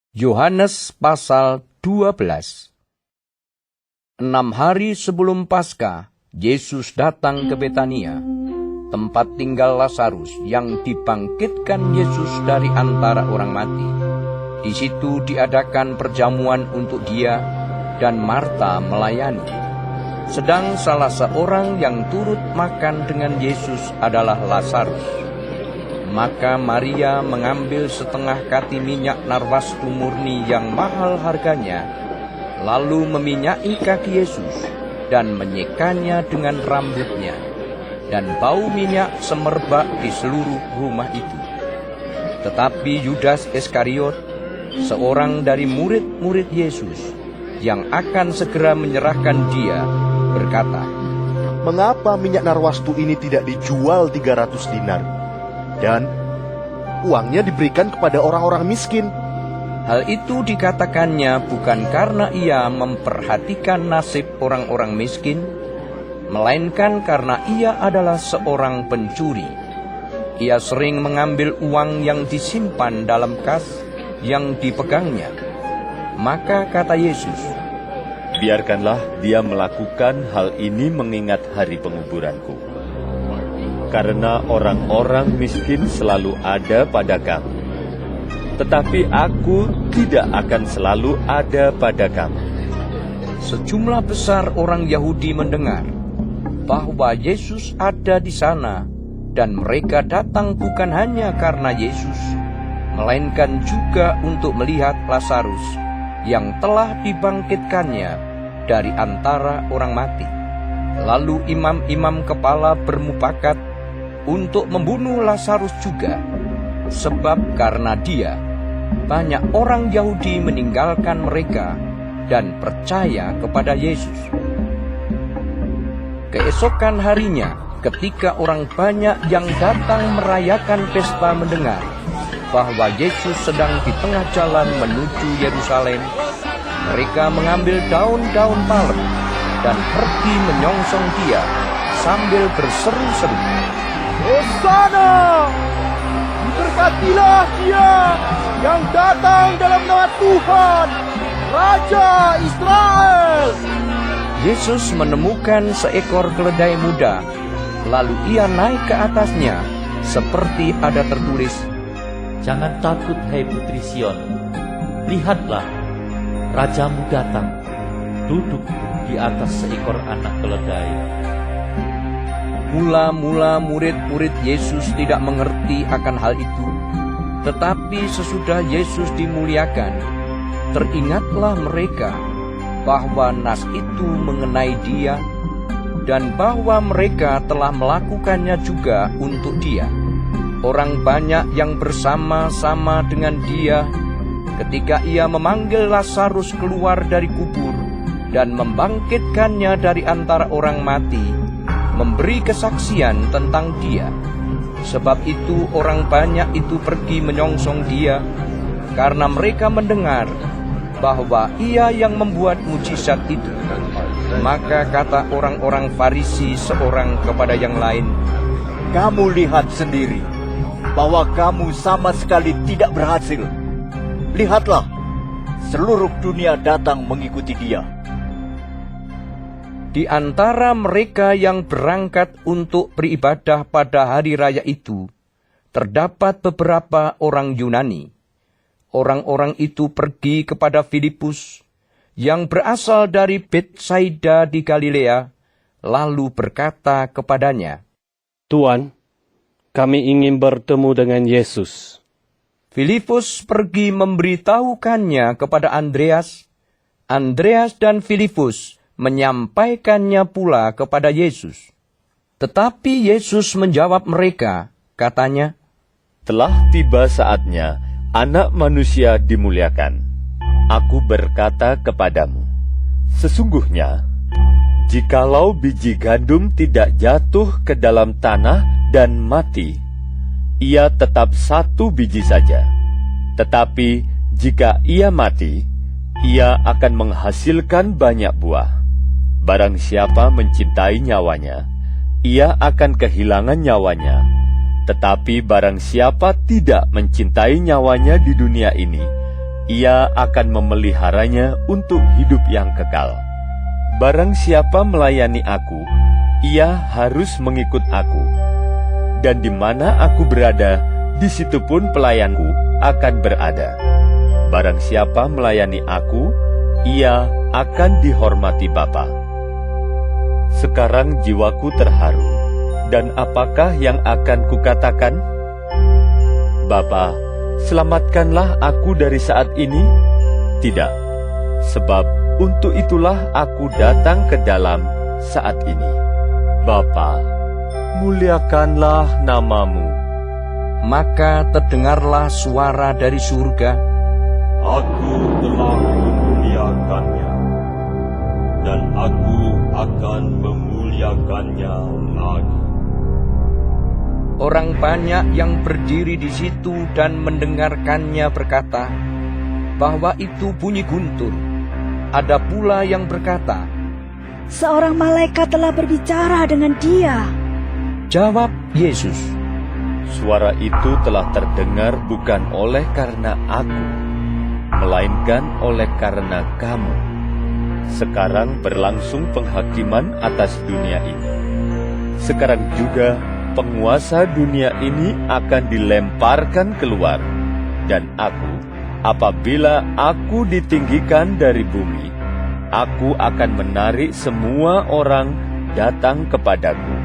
Yohanes pasal 12. 6 hari sebelum Paskah, Yesus datang ke Betania, tempat tinggal Lazarus yang dibangkitkan Yesus dari antara orang mati. Di situ diadakan perjamuan untuk dia, dan Marta melayani. Sedang salah seorang yang turut makan dengan Yesus adalah Lazarus. Maka Maria mengambil setengah kati minyak narwastu murni yang mahal harganya, lalu meminyaki kaki Yesus dan menyekanya dengan rambutnya, dan bau minyak semerbak di seluruh rumah itu. Tetapi Yudas Iskariot, seorang dari murid-murid Yesus, yang akan segera menyerahkan dia, berkata, "Mengapa minyak narwastu ini tidak dijual 300 dinar? Dan uangnya diberikan kepada orang-orang miskin." Hal itu dikatakannya bukan karena ia memperhatikan nasib orang-orang miskin, melainkan karena ia adalah seorang pencuri. Ia sering mengambil uang yang disimpan dalam kas yang dipegangnya. Maka kata Yesus, "Biarkanlah dia melakukan hal ini mengingat hari penguburanku. Karena orang-orang miskin selalu ada pada kamu, tetapi aku tidak akan selalu ada pada kamu." Sejumlah besar orang Yahudi mendengar bahwa Yesus ada di sana, dan mereka datang bukan hanya karena Yesus, melainkan juga untuk melihat Lazarus yang telah dibangkitkannya dari antara orang mati. Lalu imam-imam kepala bermufakat untuk membunuh Lazarus juga, sebab karena dia, banyak orang Yahudi meninggalkan mereka dan percaya kepada Yesus. Keesokan harinya, ketika orang banyak yang datang merayakan pesta mendengar bahwa Yesus sedang di tengah jalan menuju Yerusalem, mereka mengambil daun-daun palem dan pergi menyongsong dia sambil berseru-seru, "Hosana! Diberkatilah dia yang datang dalam nama Tuhan, Raja Israel!" Yesus menemukan seekor keledai muda, lalu ia naik ke atasnya, seperti ada tertulis, "Jangan takut, hai putri Sion. Lihatlah, Rajamu datang, duduk di atas seekor anak keledai." Mula-mula murid-murid Yesus tidak mengerti akan hal itu. Tetapi sesudah Yesus dimuliakan, teringatlah mereka bahwa nas itu mengenai dia, dan bahwa mereka telah melakukannya juga untuk dia. Orang banyak yang bersama-sama dengan dia ketika ia memanggil Lazarus keluar dari kubur dan membangkitkannya dari antara orang mati, memberi kesaksian tentang dia. Sebab itu orang banyak itu pergi menyongsong dia, karena mereka mendengar bahwa ia yang membuat mujizat itu. Maka kata orang-orang Farisi seorang kepada yang lain, "Kamu lihat sendiri bahwa kamu sama sekali tidak berhasil. Lihatlah, seluruh dunia datang mengikuti dia." Di antara mereka yang berangkat untuk beribadah pada hari raya itu, terdapat beberapa orang Yunani. Orang-orang itu pergi kepada Filipus, yang berasal dari Betsaida di Galilea, lalu berkata kepadanya, "Tuan, kami ingin bertemu dengan Yesus." Filipus pergi memberitahukannya kepada Andreas. Andreas dan Filipus menyampaikannya pula kepada Yesus. Tetapi Yesus menjawab mereka, katanya, Telah tiba saatnya Anak Manusia dimuliakan. Aku berkata kepadamu, sesungguhnya, jikalau biji gandum tidak jatuh ke dalam tanah dan mati, ia tetap satu biji saja. Tetapi jika ia mati, ia akan menghasilkan banyak buah. Barang siapa mencintai nyawanya, ia akan kehilangan nyawanya. Tetapi barang siapa tidak mencintai nyawanya di dunia ini, Ia akan memeliharanya untuk hidup yang kekal. Barang siapa melayani aku, ia harus mengikut aku. Dan di mana aku berada, di situ pun pelayanku akan berada. Barang siapa melayani aku, ia akan dihormati Bapa. Sekarang jiwaku terharu, dan apakah yang akan kukatakan? Bapa, selamatkanlah aku dari saat ini? Tidak, sebab untuk itulah aku datang ke dalam saat ini. Bapa, muliakanlah namamu. Maka terdengarlah suara dari surga, Aku telah memuliakannya, dan aku akan memuliakannya lagi. orang banyak yang berdiri di situ dan mendengarkannya berkata bahwa itu bunyi guntur. Ada pula yang berkata, Seorang malaikat telah berbicara dengan dia. jawab Yesus, Suara itu telah terdengar bukan oleh karena aku, melainkan oleh karena kamu. Sekarang berlangsung penghakiman atas dunia ini. Sekarang juga penguasa dunia ini akan dilemparkan keluar. Dan aku, apabila aku ditinggikan dari bumi, aku akan menarik semua orang datang kepadaku.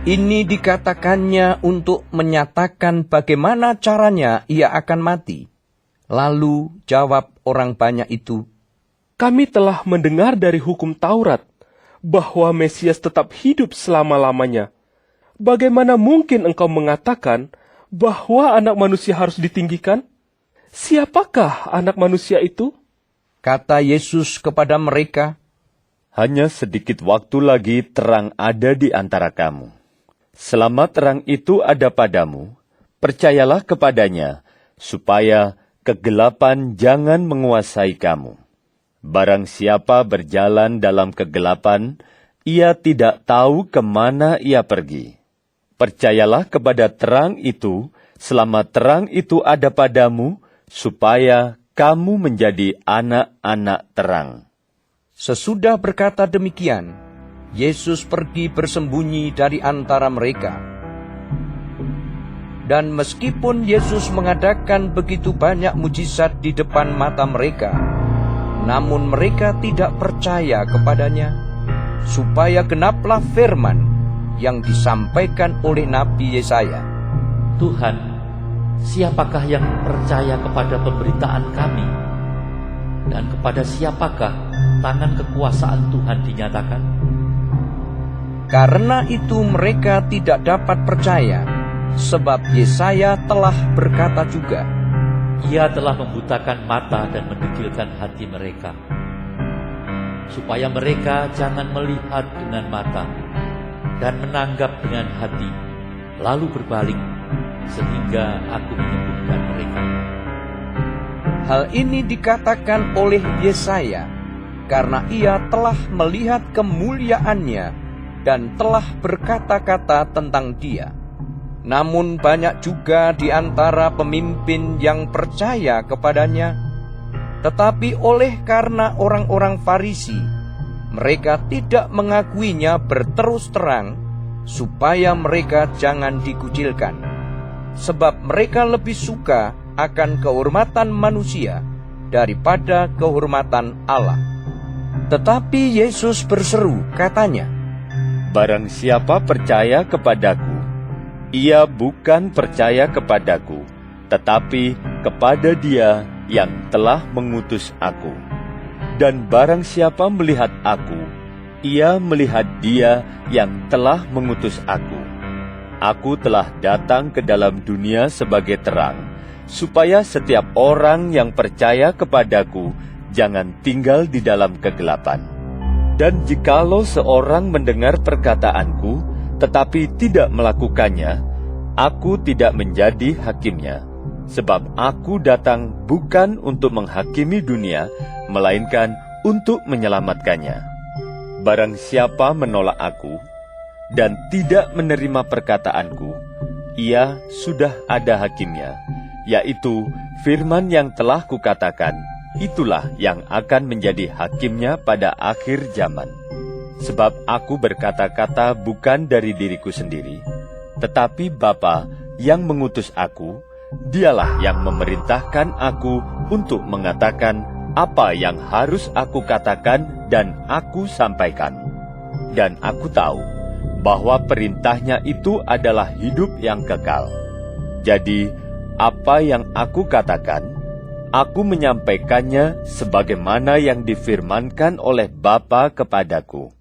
Ini dikatakannya untuk menyatakan bagaimana caranya ia akan mati. Lalu jawab orang banyak itu, Kami telah mendengar dari hukum Taurat bahwa Mesias tetap hidup selama-lamanya. Bagaimana mungkin engkau mengatakan bahwa anak manusia harus ditinggikan? Siapakah anak manusia itu? kata Yesus kepada mereka, Hanya sedikit waktu lagi terang ada di antara kamu. Selama terang itu ada padamu, percayalah kepadanya, supaya kegelapan jangan menguasai kamu. Barang siapa berjalan dalam kegelapan, ia tidak tahu kemana ia pergi. Percayalah kepada terang itu, selama terang itu ada padamu, supaya kamu menjadi anak-anak terang. Sesudah berkata demikian, Yesus pergi bersembunyi dari antara mereka. Dan meskipun Yesus mengadakan begitu banyak mujizat di depan mata mereka, namun mereka tidak percaya kepadanya, supaya genaplah firman yang disampaikan oleh Nabi Yesaya. Tuhan, siapakah yang percaya kepada pemberitaan kami? Dan kepada siapakah tangan kekuasaan Tuhan dinyatakan? Karena itu mereka tidak dapat percaya, sebab Yesaya telah berkata juga, Ia telah membutakan mata dan mendegilkan hati mereka, supaya mereka jangan melihat dengan mata dan menanggap dengan hati, lalu berbalik, sehingga aku menyembuhkan mereka. hal ini dikatakan oleh Yesaya, karena ia telah melihat kemuliaannya dan telah berkata-kata tentang dia. Namun banyak juga di antara pemimpin yang percaya kepadanya, tetapi oleh karena orang-orang Farisi, mereka tidak mengakuinya berterus terang, supaya mereka jangan dikucilkan. Sebab mereka lebih suka akan kehormatan manusia daripada kehormatan Allah. Tetapi Yesus berseru, katanya, Barang siapa percaya kepadaku, ia bukan percaya kepadaku, tetapi kepada Dia yang telah mengutus aku. Dan barang siapa melihat aku, ia melihat Dia yang telah mengutus aku. Aku telah datang ke dalam dunia sebagai terang, supaya setiap orang yang percaya kepadaku jangan tinggal di dalam kegelapan. Dan jikalau seorang mendengar perkataanku, tetapi tidak melakukannya, aku tidak menjadi hakimnya. Sebab aku datang bukan untuk menghakimi dunia, melainkan untuk menyelamatkannya. Barang siapa menolak aku, dan tidak menerima perkataanku, ia sudah ada hakimnya, yaitu firman yang telah kukatakan, itulah yang akan menjadi hakimnya pada akhir zaman. Sebab aku berkata-kata bukan dari diriku sendiri, tetapi Bapa yang mengutus aku, dialah yang memerintahkan aku untuk mengatakan apa yang harus aku katakan dan aku sampaikan. Dan aku tahu bahwa perintahnya itu adalah hidup yang kekal. Jadi, apa yang aku katakan, aku menyampaikannya sebagaimana yang difirmankan oleh Bapa kepadaku.